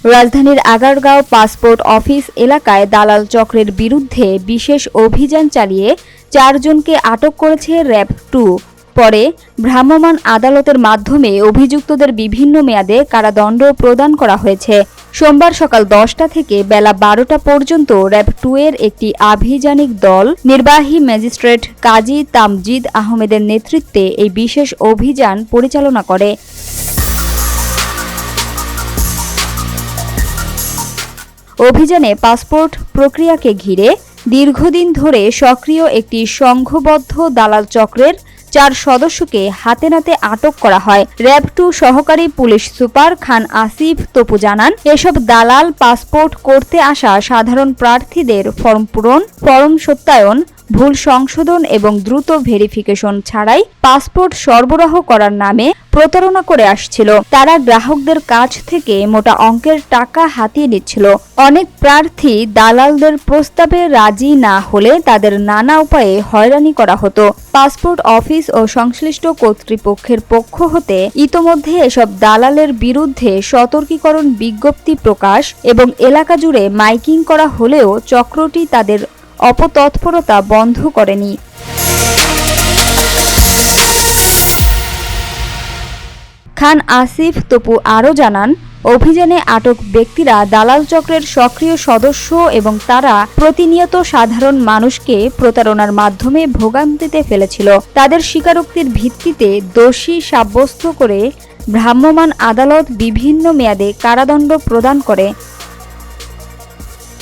রাজধানীর Agargaon passport office এলাকায় দালাল চক্রের বিরুদ্ধে বিশেষ অভিযান চালিয়ে 4 জনকে আটক করেছে র্যাব-2। পরে ভ্রাম্যমাণ আদালতের মাধ্যমে অভিযুক্তদের বিভিন্ন মেয়াদে কারাদণ্ড প্রদান করা হয়েছে। সোমবার সকাল 10টা থেকে বেলা 12টা পর্যন্ত র্যাব-2 এর একটি আভিযানিক দল নির্বাহী ম্যাজিস্ট্রেট কাজী তামজিদ আহমেদের নেতৃত্বে এই বিশেষ অভিযান পরিচালনা করে। অভিযানে পাসপোর্ট প্রক্রিয়াকে ঘিরে দীর্ঘদিন ধরে সক্রিয় একটি সংঘবদ্ধ দালাল চক্রের 4 সদস্যকে হাতে নাতে আটক করা হয়। র্যাব-2 সহকারী পুলিশ সুপার খান আসিফ তপু জানান, এসব দালাল পাসপোর্ট করতে আসা সাধারণ প্রার্থীদের ফর্ম পূরণ, ফর্ম সত্যায়ন, ভুল সংশোধন এবং দ্রুত ভেরিফিকেশন ছাড়াই পাসপোর্ট সরবরাহ করার নামে প্রতারণা করে আসছিল। তারা গ্রাহকদের কাছ থেকে মোটা অঙ্কের টাকা হাতিয়ে নিচ্ছিল। অনেক প্রার্থী দালালদের প্রস্তাবে রাজি না হলে তাদের নানা উপায়ে হয়রানি করা হতো। পাসপোর্ট অফিস ও সংশ্লিষ্ট কর্তৃপক্ষের পক্ষ হতে ইতোমধ্যে এসব দালালের বিরুদ্ধে সতর্কীকরণ বিজ্ঞপ্তি প্রকাশ এবং এলাকা জুড়ে মাইকিং করা হলেও চক্রটি তাদের অপতৎপরতা বন্ধ করেনি। খান আসিফ তপু আরও জানান, অভিযানে আটক ব্যক্তিরা দালাল চক্রের সক্রিয় সদস্য এবং তারা প্রতিনিয়ত সাধারণ মানুষকে প্রতারণার মাধ্যমে ভোগান্তিতে ফেলেছিল। তাদের স্বীকারোক্তির ভিত্তিতে দোষী সাব্যস্ত করে ভ্রাম্যমাণ আদালত বিভিন্ন মেয়াদে কারাদণ্ড প্রদান করে।